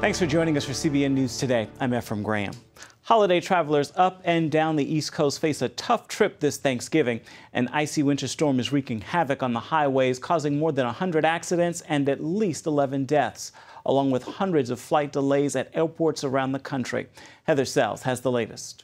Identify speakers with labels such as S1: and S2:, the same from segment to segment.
S1: Thanks for joining us for CBN News Today. I'm Ephraim Graham. Holiday travelers up and down the East Coast face a tough trip this Thanksgiving. An icy winter storm is wreaking havoc on the highways, causing more than 100 accidents and at least 11 deaths, along with hundreds of flight delays at airports around the country. Heather Sells has the latest.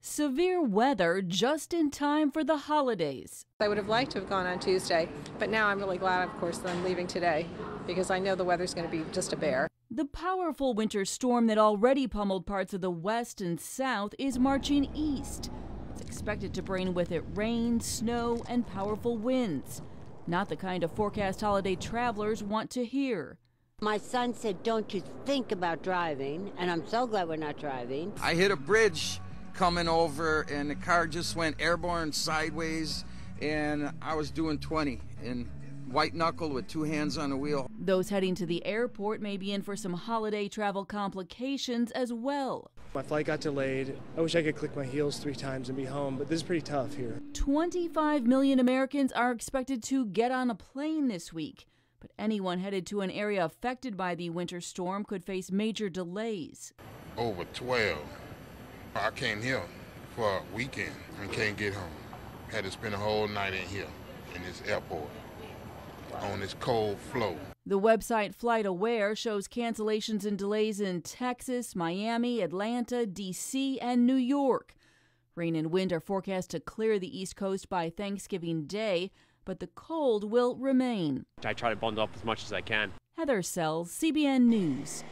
S2: Severe weather just in time for the holidays.
S3: I would have liked to have gone on Tuesday, but now I'm really glad, of course, that I'm leaving today because I know the weather's going to be just a bear.
S2: The powerful winter storm that already pummeled parts of the west and south is marching east. It's expected to bring with it rain, snow, and powerful winds. Not the kind of forecast holiday travelers want to hear.
S4: My son said, don't you think about driving, and I'm so glad we're not driving.
S5: I hit a bridge coming over and the car just went airborne sideways and I was doing 20 and white knuckle with two hands on the wheel.
S2: Those heading to the airport may be in for some holiday travel complications as well.
S6: My flight got delayed. I wish I could click my heels 3 times and be home, but this is pretty tough here.
S2: 25 million Americans are expected to get on a plane this week, but anyone headed to an area affected by the winter storm could face major delays.
S7: Over 12. I came here for a weekend and can't get home. Had to spend a whole night in here in this airport on this cold floor.
S2: The website FlightAware shows cancellations and delays in Texas, Miami, Atlanta, D.C., and New York. Rain and wind are forecast to clear the East Coast by Thanksgiving Day, but the cold will remain.
S8: I try to bundle up as much as I can.
S2: Heather Sells, CBN News.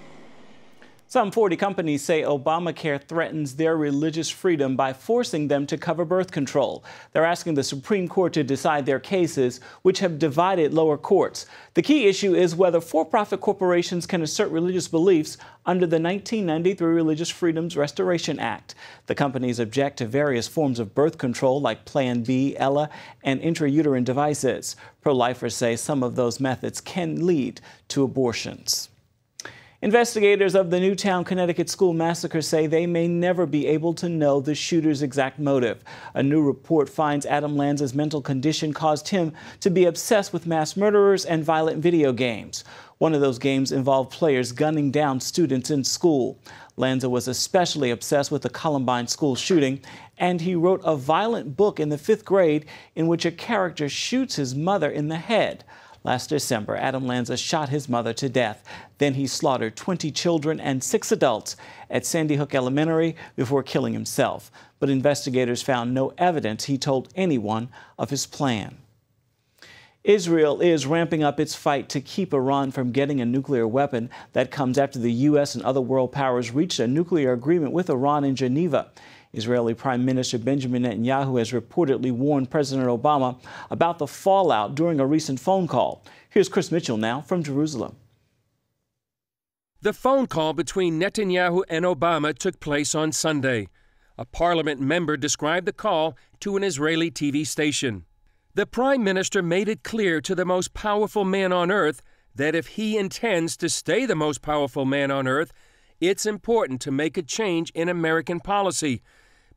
S1: Some 40 companies say Obamacare threatens their religious freedom by forcing them to cover birth control. They're asking the Supreme Court to decide their cases, which have divided lower courts. The key issue is whether for-profit corporations can assert religious beliefs under the 1993 Religious Freedoms Restoration Act. The companies object to various forms of birth control like Plan B, Ella, and intrauterine devices. Pro-lifers say some of those methods can lead to abortions. Investigators of the Newtown, Connecticut school massacre say they may never be able to know the shooter's exact motive. A new report finds Adam Lanza's mental condition caused him to be obsessed with mass murderers and violent video games. One of those games involved players gunning down students in school. Lanza was especially obsessed with the Columbine school shooting, and he wrote a violent book in the 5th grade in which a character shoots his mother in the head. Last December, Adam Lanza shot his mother to death. Then he slaughtered 20 children and 6 adults at Sandy Hook Elementary before killing himself. But investigators found no evidence he told anyone of his plan. Israel is ramping up its fight to keep Iran from getting a nuclear weapon. That comes after the U.S. and other world powers reached a nuclear agreement with Iran in Geneva. Israeli Prime Minister Benjamin Netanyahu has reportedly warned President Obama about the fallout during a recent phone call. Here's Chris Mitchell now from Jerusalem.
S9: The phone call between Netanyahu and Obama took place on Sunday. A parliament member described the call to an Israeli TV station. The Prime Minister made it clear to the most powerful man on earth that if he intends to stay the most powerful man on earth, it's important to make a change in American policy,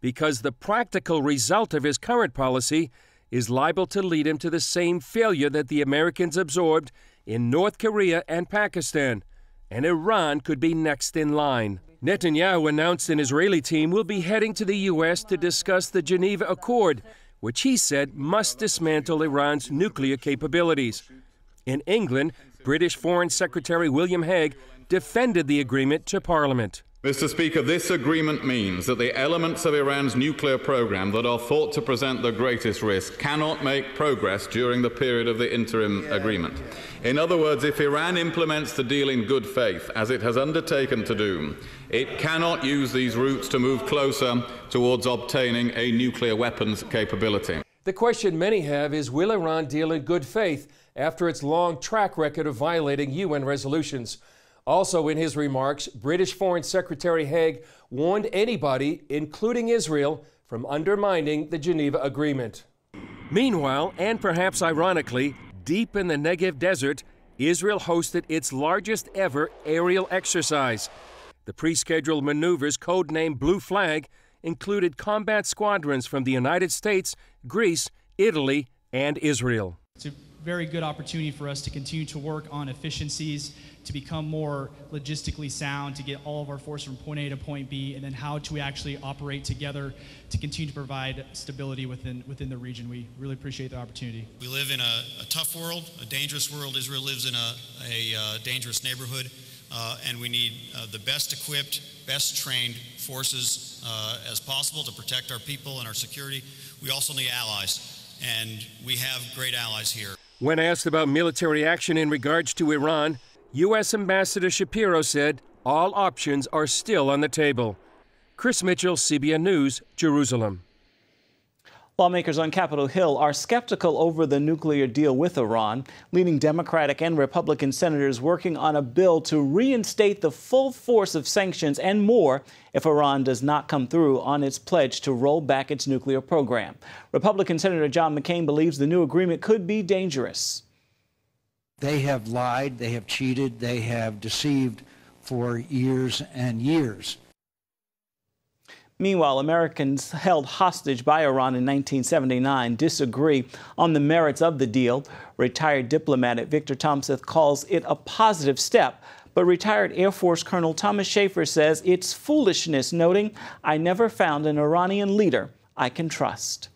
S9: because the practical result of his current policy is liable to lead him to the same failure that the Americans absorbed in North Korea and Pakistan, and Iran could be next in line. Netanyahu announced an Israeli team will be heading to the U.S. to discuss the Geneva Accord, which he said must dismantle Iran's nuclear capabilities. In England, British Foreign Secretary William Hague defended the agreement to Parliament.
S10: Mr. Speaker, this agreement means that the elements of Iran's nuclear program that are thought to present the greatest risk cannot make progress during the period of the interim agreement. In other words, if Iran implements the deal in good faith, as it has undertaken to do, it cannot use these routes to move closer towards obtaining a nuclear weapons capability.
S9: The question many have is, will Iran deal in good faith after its long track record of violating UN resolutions? Also in his remarks, British Foreign Secretary Hague warned anybody, including Israel, from undermining the Geneva Agreement. Meanwhile, and perhaps ironically, deep in the Negev desert, Israel hosted its largest ever aerial exercise. The pre-scheduled maneuvers, codenamed Blue Flag, included combat squadrons from the United States, Greece, Italy, and Israel.
S11: It's a very good opportunity for us to continue to work on efficiencies, to become more logistically sound, to get all of our forces from point A to point B, and then how to actually operate together to continue to provide stability within the region. We really appreciate the opportunity.
S12: We live in a tough world, a dangerous world. Israel lives in a dangerous neighborhood, and we need the best equipped, best trained forces as possible to protect our people and our security. We also need allies. And we have great allies here.
S9: When asked about military action in regards to Iran, U.S. Ambassador Shapiro said all options are still on the table. Chris Mitchell, CBN News, Jerusalem.
S1: Lawmakers on Capitol Hill are skeptical over the nuclear deal with Iran, leading Democratic and Republican senators working on a bill to reinstate the full force of sanctions and more if Iran does not come through on its pledge to roll back its nuclear program. Republican Senator John McCain believes the new agreement could be dangerous.
S13: They have lied, they have cheated, they have deceived for years and years.
S1: Meanwhile, Americans held hostage by Iran in 1979 disagree on the merits of the deal. Retired diplomat Victor Tomseth calls it a positive step, but retired Air Force Colonel Thomas Schaefer says it's foolishness, noting, "I never found an Iranian leader I can trust."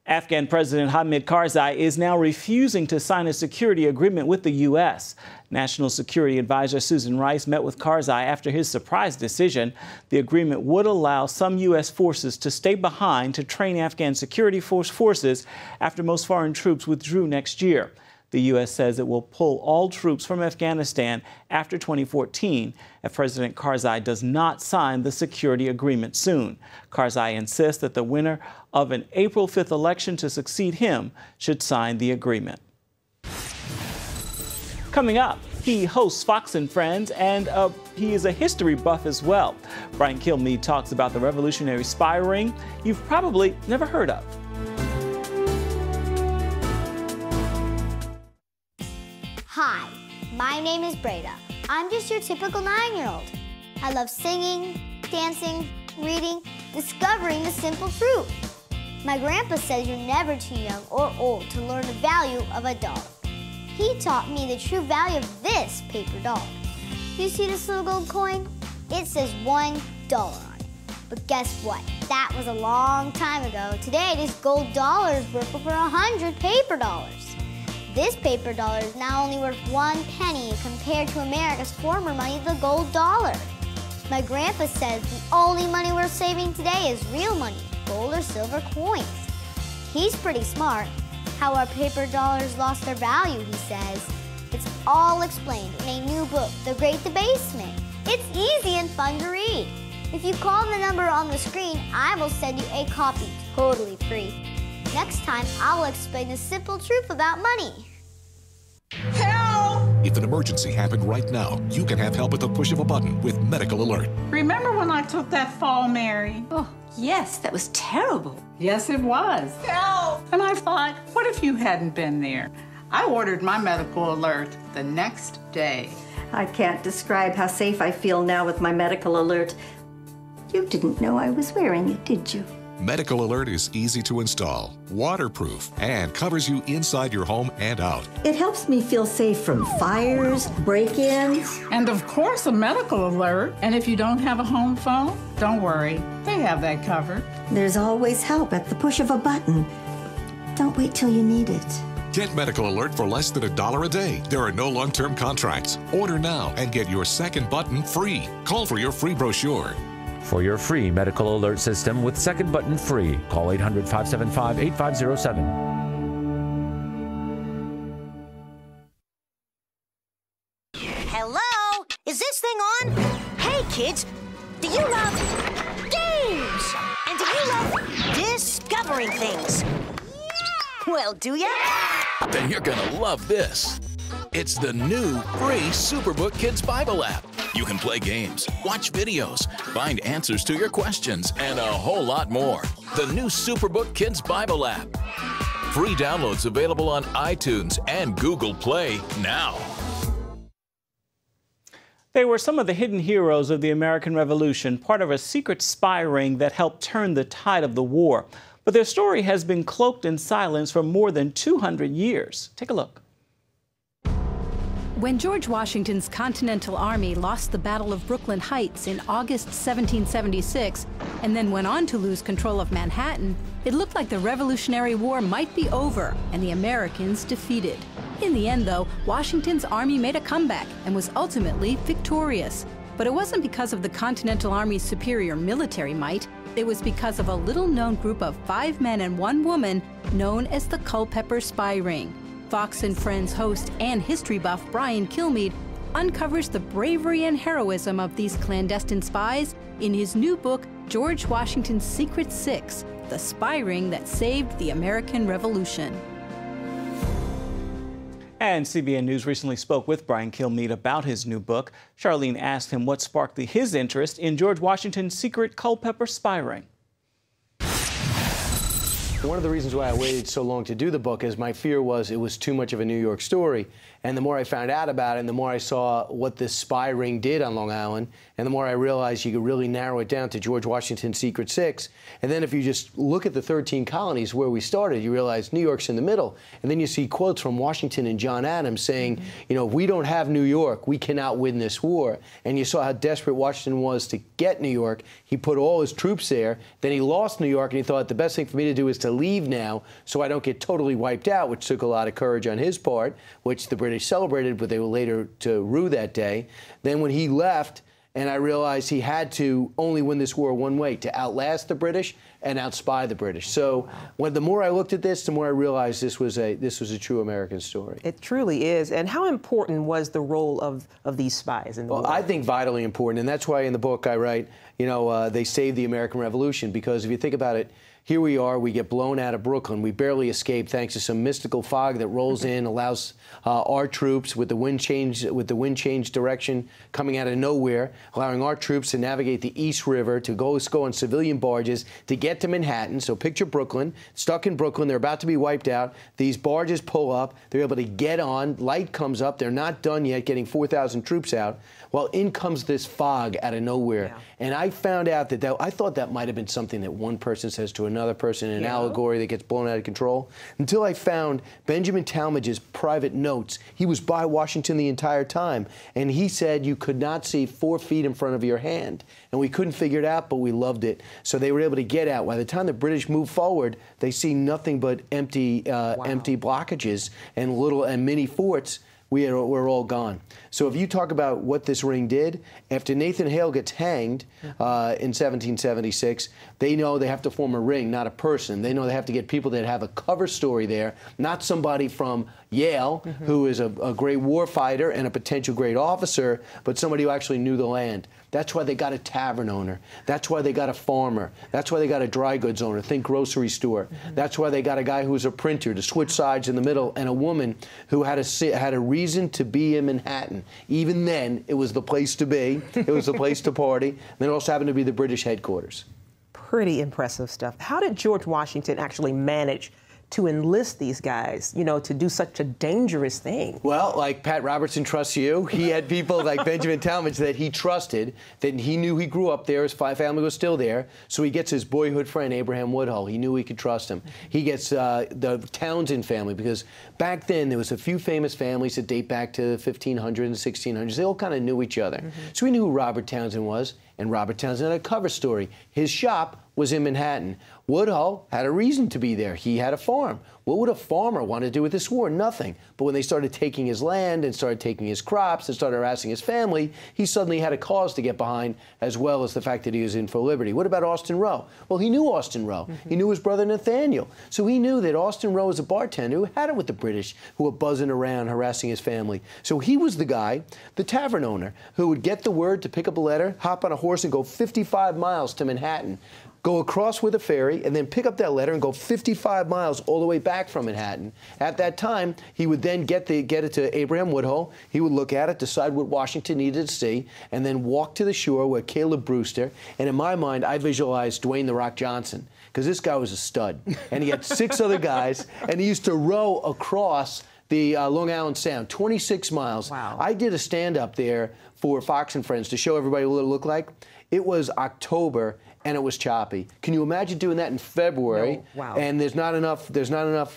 S1: Afghan President Hamid Karzai is now refusing to sign a security agreement with the U.S. National Security Advisor Susan Rice met with Karzai after his surprise decision. The agreement would allow some U.S. forces to stay behind to train Afghan security forces after most foreign troops withdrew next year. The U.S. says it will pull all troops from Afghanistan after 2014 if President Karzai does not sign the security agreement soon. Karzai insists that the winner of an April 5th election to succeed him should sign the agreement. Coming up, he hosts Fox and Friends, and he is a history buff as well. Brian Kilmeade talks about the revolutionary spy ring you've probably never heard of.
S14: Hi, my name is Breda. I'm just your typical 9-year-old. I love singing, dancing, reading, discovering the simple truth. My grandpa says you're never too young or old to learn the value of a dollar. He taught me the true value of this paper dollar. You see this little gold coin? It says $1 on it. But guess what? That was a long time ago. Today, this gold dollar is worth over 100 paper dollars. This paper dollar is now only worth 1 penny compared to America's former money, the gold dollar. My grandpa says the only money worth saving today is real money, gold or silver coins. He's pretty smart. How our paper dollars lost their value, he says. It's all explained in a new book, The Great Debasement. It's easy and fun to read. If you call the number on the screen, I will send you a copy totally free. Next time, I'll explain the simple truth about money.
S15: Help! If an emergency happened right now, you can have help at the push of a button with Medical Alert.
S16: Remember when I took that fall, Mary?
S17: Oh, yes, that was terrible.
S16: Yes, it was. Help! And I thought, what if you hadn't been there? I ordered my Medical Alert the next day.
S17: I can't describe how safe I feel now with my Medical Alert. You didn't know I was wearing it, did you?
S15: Medical Alert is easy to install, waterproof, and covers you inside your home and out.
S17: It helps me feel safe from fires, break-ins.
S16: And of course, a Medical Alert. And if you don't have a home phone, don't worry. They have that covered.
S17: There's always help at the push of a button. Don't wait till you need it.
S15: Get Medical Alert for less than $1 a day. There are no long-term contracts. Order now and get your second button free. Call for your free brochure.
S18: For your free Medical Alert system with second button free, call 800-575-8507.
S19: Hello? Is this thing on? Hey, kids, do you love games? And do you love discovering things? Well, do ya?
S20: Then you're gonna love this. It's the new free Superbook Kids Bible app. You can play games, watch videos, find answers to your questions, and a whole lot more. The new Superbook Kids Bible app. Free downloads available on iTunes and Google Play now.
S1: They were some of the hidden heroes of the American Revolution, part of a secret spy ring that helped turn the tide of the war. But their story has been cloaked in silence for more than 200 years. Take a look.
S21: When George Washington's Continental Army lost the Battle of Brooklyn Heights in August 1776 and then went on to lose control of Manhattan, it looked like the Revolutionary War might be over and the Americans defeated. In the end, though, Washington's army made a comeback and was ultimately victorious. But it wasn't because of the Continental Army's superior military might. It was because of a little-known group of 5 men and 1 woman known as the Culpeper Spy Ring. Fox and Friends host and history buff Brian Kilmeade uncovers the bravery and heroism of these clandestine spies in his new book, George Washington's Secret Six, the spy ring that saved the American Revolution.
S1: And CBN News recently spoke with Brian Kilmeade about his new book. Charlene asked him what sparked his interest in George Washington's secret Culpeper spy ring.
S22: One of the reasons why I waited so long to do the book is my fear was it was too much of a New York story. And the more I found out about it, and the more I saw what this spy ring did on Long Island, and the more I realized you could really narrow it down to George Washington's Secret Six. And then if you just look at the 13 colonies where we started, you realize New York's in the middle. And then you see quotes from Washington and John Adams saying, you know, if we don't have New York, we cannot win this war. And you saw how desperate Washington was to get New York. He put all his troops there. Then he lost New York, and he thought the best thing for me to do is to leave now so I don't get totally wiped out, which took a lot of courage on his part, which the British celebrated, but they were later to rue that day. Then when he left, and I realized he had to only win this war one way, to outlast the British and outspy the British. So the more I looked at this, the more I realized this was a true American story.
S23: It truly is. And how important was the role of these spies in the war?
S22: I think vitally important, and that's why in the book I write, you know, they saved the American Revolution, because if you think about it, here we are, we get blown out of Brooklyn. We barely escape thanks to some mystical fog that rolls in, allows our troops, with the wind change direction coming out of nowhere, allowing our troops to navigate the East River, to go on civilian barges to get to Manhattan. So picture Brooklyn, stuck in Brooklyn, they're about to be wiped out. These barges pull up, they're able to get on, light comes up, they're not done yet getting 4,000 troops out. Well, in comes this fog out of nowhere. Yeah. And I found out that I thought that might have been something that one person says to another person in an allegory that gets blown out of control, until I found Benjamin Talmadge's private notes. He was by Washington the entire time, and he said you could not see 4 feet in front of your hand. And we couldn't figure it out, but we loved it. So they were able to get out. By the time the British moved forward, they see nothing but empty blockages and mini forts. We're all gone. So if you talk about what this ring did, after Nathan Hale gets hanged in 1776, they know they have to form a ring, not a person. They know they have to get people that have a cover story there, not somebody from Yale, who is a great war fighter and a potential great officer, but somebody who actually knew the land. That's why they got a tavern owner. That's why they got a farmer. That's why they got a dry goods owner, think grocery store. That's why they got a guy who was a printer to switch sides in the middle, and a woman who had a reason to be in Manhattan. Even then, it was the place to be. It was the place to party. And it also happened to be the British headquarters.
S23: Pretty impressive stuff. How did George Washington actually manage to enlist these guys, you know, to do such a dangerous thing?
S22: Well, like Pat Robertson trusts you, he had people like Benjamin Talmadge that he trusted, that he knew he grew up there, his family was still there, so he gets his boyhood friend, Abraham Woodhull. He knew he could trust him. He gets the Townsend family, because back then there was a few famous families that date back to the 1500s and 1600s. They all kind of knew each other. So he knew who Robert Townsend was, and Robert Townsend had a cover story. His shop was in Manhattan. Woodhull had a reason to be there. He had a farm. What would a farmer want to do with this war? Nothing. But when they started taking his land and started taking his crops and started harassing his family, he suddenly had a cause to get behind, as well as the fact that he was in for liberty. What about Austin Rowe? Well, he knew Austin Rowe. He knew his brother Nathaniel. So he knew that Austin Rowe was a bartender who had it with the British, who were buzzing around, harassing his family. So he was the guy, the tavern owner, who would get the word to pick up a letter, hop on a horse, and go 55 miles to Manhattan, go across with a ferry, and then pick up that letter and go 55 miles all the way back from Manhattan. At that time, he would then get it to Abraham Woodhull. He would look at it, decide what Washington needed to see, and then walk to the shore where Caleb Brewster, and in my mind, I visualized Dwayne "The Rock" Johnson, because this guy was a stud. And he had 6 other guys, and he used to row across the Long Island Sound, 26 miles. Wow. I did a stand-up there for Fox and Friends to show everybody what it looked like. It was October, and it was choppy. Can you imagine doing that in February?
S23: No. Wow.
S22: And there's not enough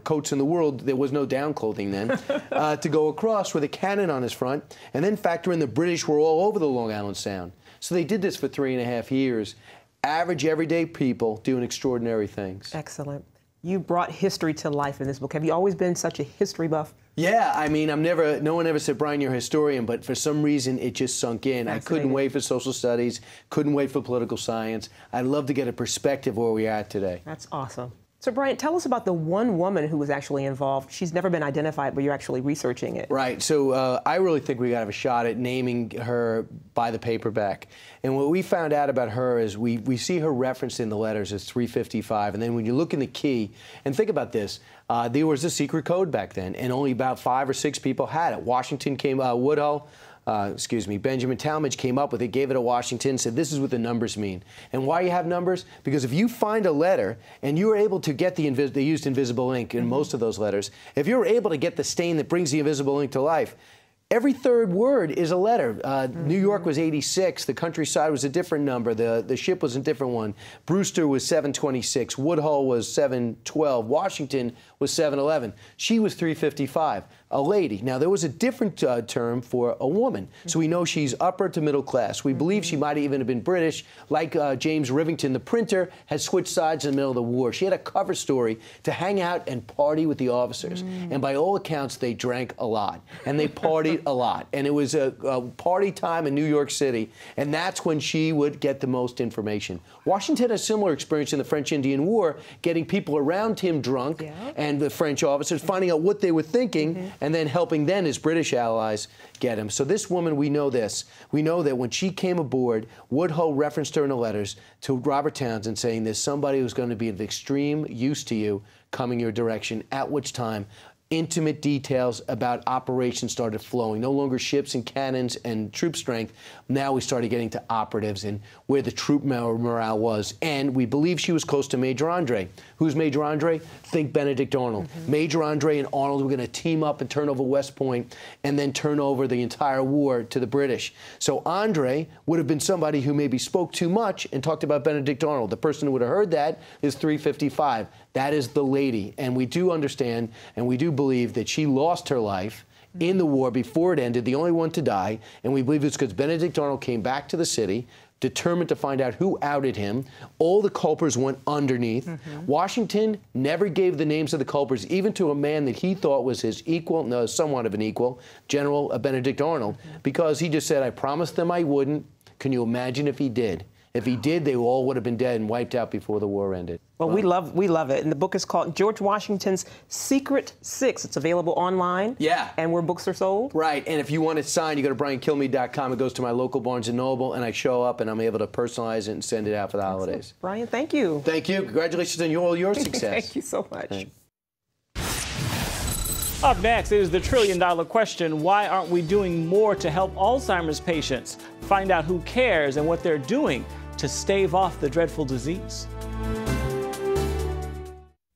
S22: coats in the world. There was no down clothing then to go across with a cannon on his front, and then factor in the British were all over the Long Island Sound. So they did this for 3.5 years. Average, everyday people doing extraordinary things.
S23: Excellent. You brought history to life in this book. Have you always been such a history buff?
S22: Yeah, I mean, no one ever said, Brian, you're a historian, but for some reason it just sunk in. I couldn't wait for social studies, couldn't wait for political science. I'd love to get a perspective where we're at today.
S23: That's awesome. So, Brian, tell us about the one woman who was actually involved. She's never been identified, but you're actually researching it.
S22: Right. So I really think we got to have a shot at naming her by the paperback. And what we found out about her is we see her referenced in the letters as 355. And then when you look in the key, and think about this, there was a secret code back then, and only about 5 or 6 people had it. Washington came, Benjamin Talmadge came up with it, gave it to Washington, said this is what the numbers mean. And why you have numbers? Because if you find a letter and you're able to get they used invisible ink in most of those letters, if you're able to get the stain that brings the invisible ink to life, every third word is a letter. New York was 86. The countryside was a different number. The ship was a different one. Brewster was 726. Woodhull was 712. Washington was 711. She was 355. A lady. Now, there was a different term for a woman. So we know she's upper to middle class. We believe she might even have been British. Like James Rivington, the printer, had switched sides in the middle of the war. She had a cover story to hang out and party with the officers. And by all accounts, they drank a lot. And they partied a lot. And it was a party time in New York City. And that's when she would get the most information. Washington had a similar experience in the French-Indian War, getting people around him drunk and the French officers, finding out what they were thinking, and then helping then his British allies get him. So this woman, we know this. We know that when she came aboard, Woodhull referenced her in the letters to Robert Townsend saying there's somebody who's going to be of extreme use to you coming your direction, at which time intimate details about operations started flowing. No longer ships and cannons and troop strength. Now we started getting to operatives and where the troop morale was. And we believe she was close to Major Andre. Who's Major Andre? Think Benedict Arnold. Major Andre and Arnold were going to team up and turn over West Point and then turn over the entire war to the British. So Andre would have been somebody who maybe spoke too much and talked about Benedict Arnold. The person who would have heard that is 355. That is the lady. And we do understand and we do believe that she lost her life in the war before it ended, the only one to die. And we believe it's because Benedict Arnold came back to the city, determined to find out who outed him. All the culprits went underneath. Washington never gave the names of the culprits, even to a man that he thought was his equal, no, somewhat of an equal, General Benedict Arnold, because he just said, I promised them I wouldn't. Can you imagine if he did? If he did, they all would have been dead and wiped out before the war ended.
S23: Well, we love it. And the book is called George Washington's Secret Six. It's available online.
S22: Yeah.
S23: And where books are sold.
S22: Right. And if you want it signed, you go to BrianKilmeade.com. It goes to my local Barnes & Noble, and I show up, and I'm able to personalize it and send it out for the holidays.
S23: Brian, thank you.
S22: Thank you. Congratulations on all your success.
S23: Thank you so much.
S22: Thanks.
S1: Up next is the trillion-dollar question. Why aren't we doing more to help Alzheimer's patients? Find out who cares and what they're doing to stave off the dreadful disease.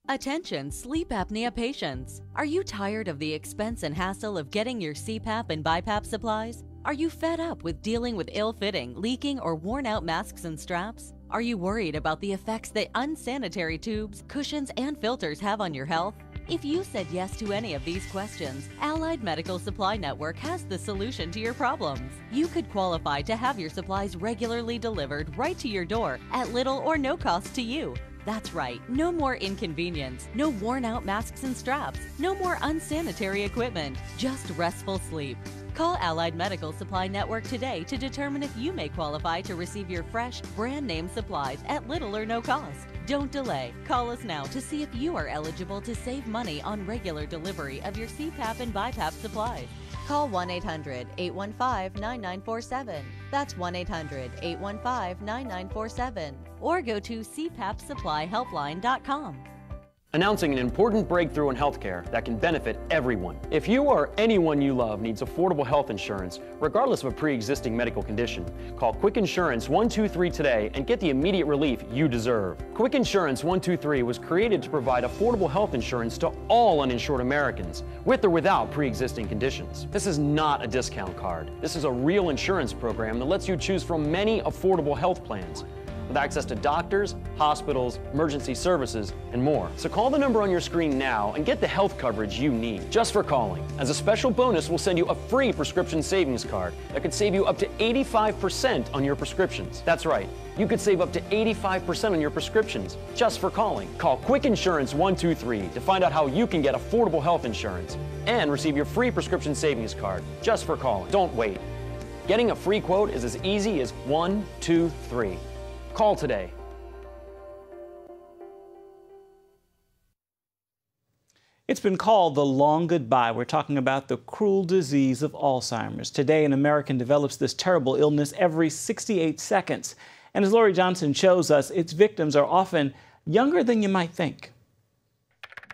S3: Attention sleep apnea patients. Are you tired of the expense and hassle of getting your CPAP and BiPAP supplies? Are you fed up with dealing with ill-fitting, leaking, or worn-out masks and straps? Are you worried about the effects that unsanitary tubes, cushions, and filters have on your health? If you said yes to any of these questions, Allied Medical Supply Network has the solution to your problems. You could qualify to have your supplies regularly delivered right to your door at little or no cost to you. That's right, no more inconvenience, no worn-out masks and straps, no more unsanitary equipment, just restful sleep. Call Allied Medical Supply Network today to determine if you may qualify to receive your fresh, brand-name supplies at little or no cost. Don't delay. Call us now to see if you are eligible to save money on regular delivery of your CPAP and BiPAP supplies. Call 1-800-815-9947. That's 1-800-815-9947. Or go to cpapsupplyhelpline.com.
S4: Announcing an important breakthrough in healthcare that can benefit everyone. If you or anyone you love needs affordable health insurance, regardless of a pre-existing medical condition, call Quick Insurance 123 today and get the immediate relief you deserve. Quick Insurance 123 was created to provide affordable health insurance to all uninsured Americans, with or without pre-existing conditions. This is not a discount card. This is a real insurance program that lets you choose from many affordable health plans. with access to doctors, hospitals, emergency services, and more. So call the number on your screen now and get the health coverage you need just for calling. As a special bonus, we'll send you a free prescription savings card that could save you up to 85% on your prescriptions. That's right. You could save up to 85% on your prescriptions just for calling. Call Quick Insurance 123 to find out how you can get affordable health insurance and receive your free prescription savings card just for calling. Don't wait. Getting a free quote is as easy as 1, 2, 3. Call today.
S1: It's been called the long goodbye. We're talking about the cruel disease of Alzheimer's. Today, an American develops this terrible illness every 68 seconds. And as Lori Johnson shows us, its victims are often younger than you might think.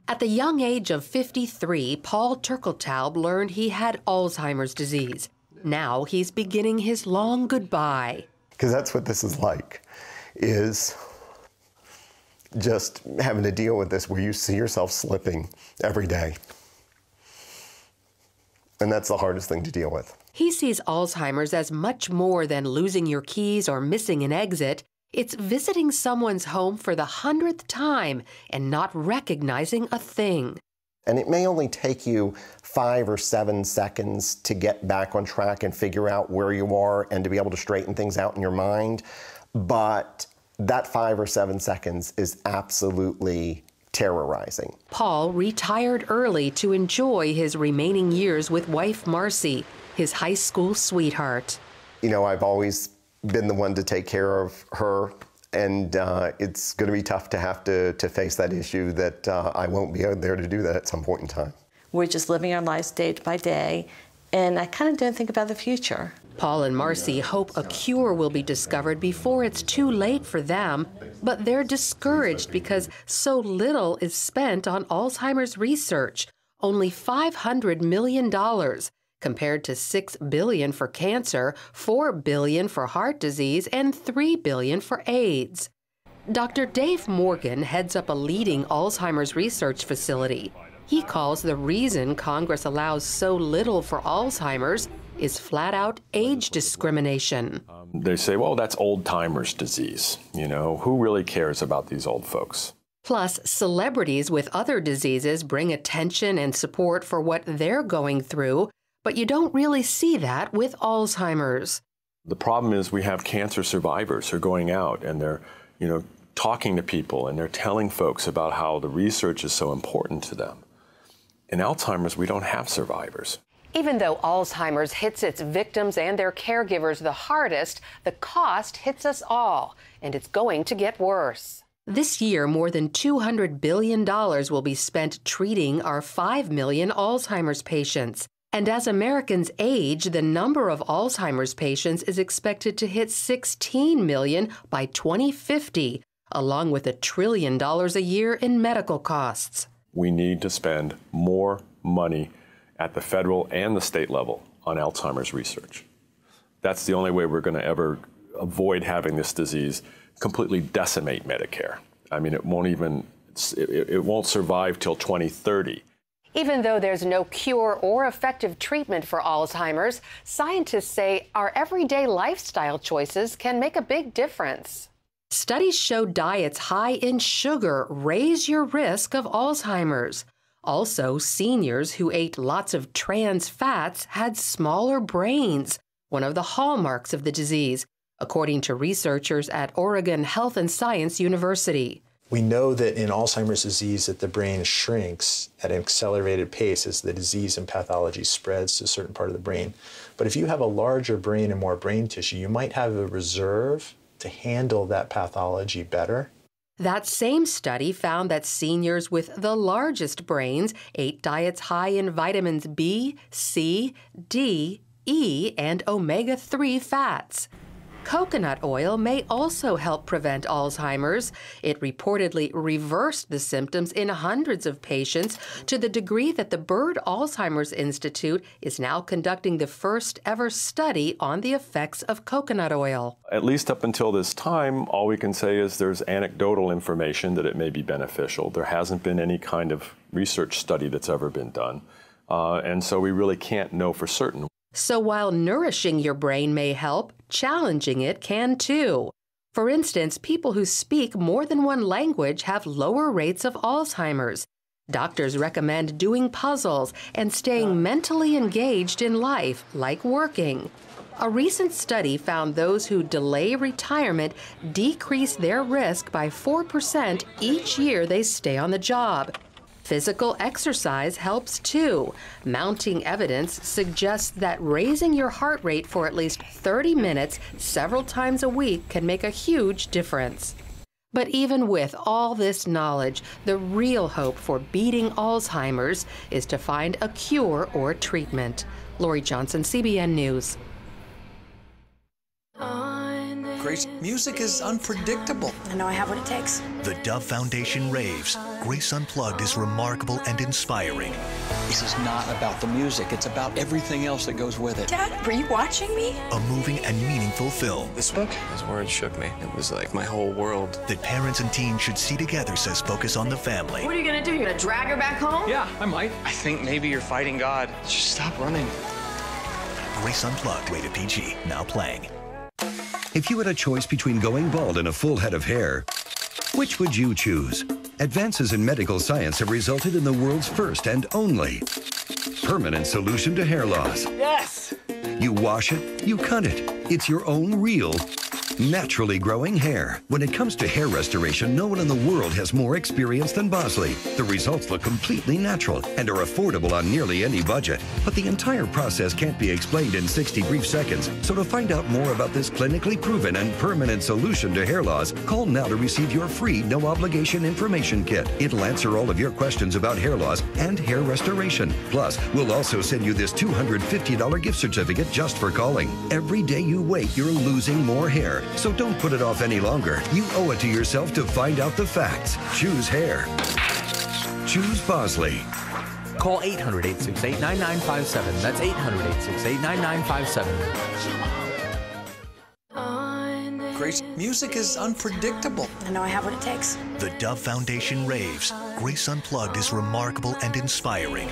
S5: At the young age of 53, Paul Turkeltaub learned he had Alzheimer's disease. Now he's beginning his long goodbye.
S6: Because that's what this is like, is just having to deal with this where you see yourself slipping every day. And that's the hardest thing to deal with.
S5: He sees Alzheimer's as much more than losing your keys or missing an exit. It's visiting someone's home for the 100th time and not recognizing a thing.
S6: And it may only take you 5 or 7 seconds to get back on track and figure out where you are and to be able to straighten things out in your mind. But that 5 or 7 seconds is absolutely terrorizing.
S5: Paul retired early to enjoy his remaining years with wife Marcy, his high school sweetheart.
S6: You know, I've always been the one to take care of her, and it's going to be tough to have to face that issue that I won't be there to do that at some point in time.
S7: We're just living our lives day by day, and I kind of don't think about the future.
S5: Paul and Marcy hope a cure will be discovered before it's too late for them, but they're discouraged because so little is spent on Alzheimer's research, only $500 million, compared to $6 billion for cancer, $4 billion for heart disease, and $3 billion for AIDS. Dr. Dave Morgan heads up a leading Alzheimer's research facility. He calls the reason Congress allows so little for Alzheimer's is flat-out age discrimination.
S24: They say, well, that's old-timers' disease. You know, who really cares about these old folks?
S5: Plus, celebrities with other diseases bring attention and support for what they're going through, but you don't really see that with Alzheimer's.
S24: The problem is we have cancer survivors who are going out and they're, talking to people and they're telling folks about how the research is so important to them. In Alzheimer's, we don't have survivors.
S5: Even though Alzheimer's hits its victims and their caregivers the hardest, the cost hits us all, and it's going to get worse. This year, more than $200 billion will be spent treating our 5 million Alzheimer's patients. And as Americans age, the number of Alzheimer's patients is expected to hit 16 million by 2050, along with $1 trillion a year in medical costs.
S24: We need to spend more money at the federal and the state level on Alzheimer's research. That's the only way we're going to ever avoid having this disease completely decimate Medicare. I mean, it won't survive till 2030.
S5: Even though there's no cure or effective treatment for Alzheimer's, scientists say our everyday lifestyle choices can make a big difference. Studies show diets high in sugar raise your risk of Alzheimer's. Also, seniors who ate lots of trans fats had smaller brains, one of the hallmarks of the disease, according to researchers at Oregon Health and Science University.
S25: We know that in Alzheimer's disease that the brain shrinks at an accelerated pace as the disease and pathology spreads to a certain part of the brain. But if you have a larger brain and more brain tissue, you might have a reserve to handle that pathology better.
S5: That same study found that seniors with the largest brains ate diets high in vitamins B, C, D, E, and omega-3 fats. Coconut oil may also help prevent Alzheimer's. It reportedly reversed the symptoms in hundreds of patients to the degree that the Bird Alzheimer's Institute is now conducting the first ever study on the effects of coconut oil.
S24: At least up until this time, all we can say is there's anecdotal information that it may be beneficial. There hasn't been any kind of research study that's ever been done. And so we really can't know for certain.
S5: So while nourishing your brain may help, challenging it can too. For instance, people who speak more than one language have lower rates of Alzheimer's. Doctors recommend doing puzzles and staying mentally engaged in life, like working. A recent study found those who delay retirement decrease their risk by 4% each year they stay on the job. Physical exercise helps too. Mounting evidence suggests that raising your heart rate for at least 30 minutes several times a week can make a huge difference. But even with all this knowledge, the real hope for beating Alzheimer's is to find a cure or treatment. Lori Johnson, CBN News.
S2: Grace, music is unpredictable.
S8: I know I have what it takes.
S2: The Dove Foundation raves. Grace Unplugged is remarkable and inspiring.
S10: This is not about the music. It's about everything else that goes with it.
S8: Dad, were you watching me?
S2: A moving and meaningful film.
S10: This book, his words shook me. It was like my whole world.
S2: That parents and teens should see together, says Focus on the Family.
S8: What are you going to do? You're going to drag her back home?
S10: Yeah, I might. I think maybe you're fighting God. Just stop running.
S2: Grace Unplugged, rated PG, now playing. If you had a choice between going bald and a full head of hair, which would you choose? Advances in medical science have resulted in the world's first and only permanent solution to hair loss.
S10: Yes!
S2: You wash it, you cut it. It's your own real, naturally growing hair. When it comes to hair restoration, no one in the world has more experience than Bosley. The results look completely natural and are affordable on nearly any budget. But the entire process can't be explained in 60 brief seconds. So to find out more about this clinically proven and permanent solution to hair loss, call now to receive your free no-obligation information kit. It'll answer all of your questions about hair loss and hair restoration. Plus, we'll also send you this $250 gift certificate just for calling. Every day you wait, you're losing more hair. So don't put it off any longer. You owe it to yourself to find out the facts. Choose hair. Choose Bosley.
S18: Call 800-868-9957. That's 800-868-9957.
S2: Grace, music is unpredictable.
S8: I know I have what it takes.
S2: The Dove Foundation raves. Grace Unplugged is remarkable and inspiring.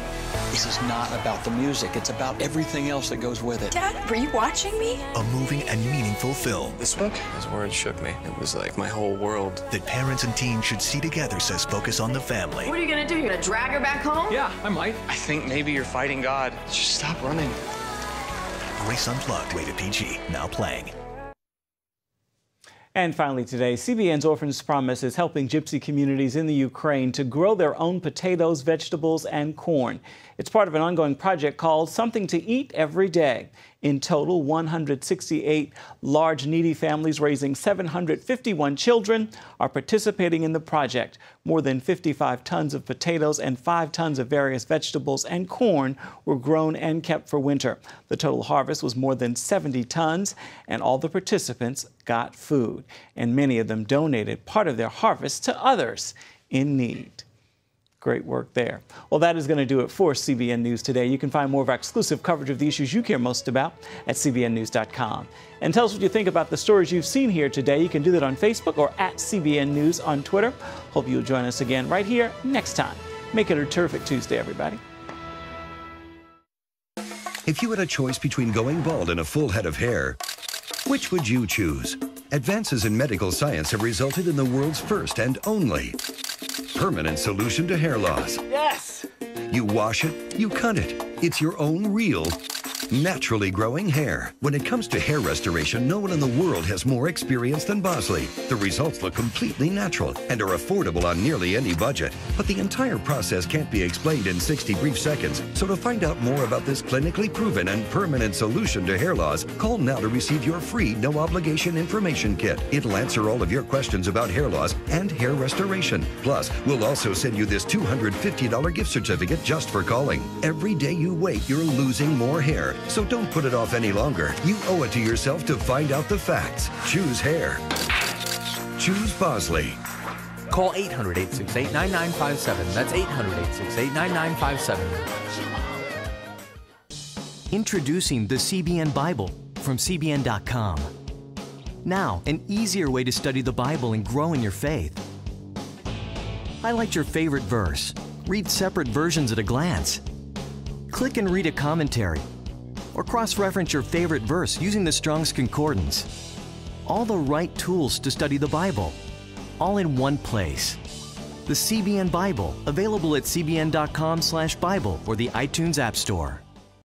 S10: This is not about the music. It's about everything else that goes with it.
S8: Dad, were you watching me?
S2: A moving and meaningful film.
S10: This book, his words shook me. It was like my whole world.
S2: That parents and teens should see together, says Focus on the Family.
S8: What are you going to do? You're going to drag her back home?
S10: Yeah, I might. I think maybe you're fighting God. Just stop running.
S2: Grace Unplugged, rated PG, now playing.
S1: And finally today, CBN's Orphans Promise is helping gypsy communities in the Ukraine to grow their own potatoes, vegetables, and corn. It's part of an ongoing project called Something to Eat Every Day. In total, 168 large needy families raising 751 children are participating in the project. More than 55 tons of potatoes and 5 tons of various vegetables and corn were grown and kept for winter. The total harvest was more than 70 tons, and all the participants got food. And many of them donated part of their harvest to others in need. Great work there. Well, that is going to do it for CBN News Today. You can find more of our exclusive coverage of the issues you care most about at cbnnews.com. And tell us what you think about the stories you've seen here today. You can do that on Facebook or at CBN News on Twitter. Hope you'll join us again right here next time. Make it a terrific Tuesday, everybody.
S2: If you had a choice between going bald and a full head of hair, which would you choose? Advances in medical science have resulted in the world's first and only permanent solution to hair loss.
S10: Yes!
S2: You wash it, you cut it. It's your own real, naturally growing hair. When it comes to hair restoration, no one in the world has more experience than Bosley. The results look completely natural and are affordable on nearly any budget. But the entire process can't be explained in 60 brief seconds. So to find out more about this clinically proven and permanent solution to hair loss, call now to receive your free no-obligation information kit. It'll answer all of your questions about hair loss and hair restoration. Plus, we'll also send you this $250 gift certificate just for calling. Every day you wait, you're losing more hair. So don't put it off any longer. You owe it to yourself to find out the facts. Choose hair. Choose Bosley.
S18: Call 800-868-9957. That's 800-868-9957.
S11: Introducing the CBN Bible from CBN.com. Now, an easier way to study the Bible and grow in your faith. Highlight your favorite verse. Read separate versions at a glance. Click and read a commentary. Or cross-reference your favorite verse using the Strong's Concordance. all the right tools to study the Bible, all in one place. The CBN Bible, available at cbn.com/Bible or the iTunes App Store.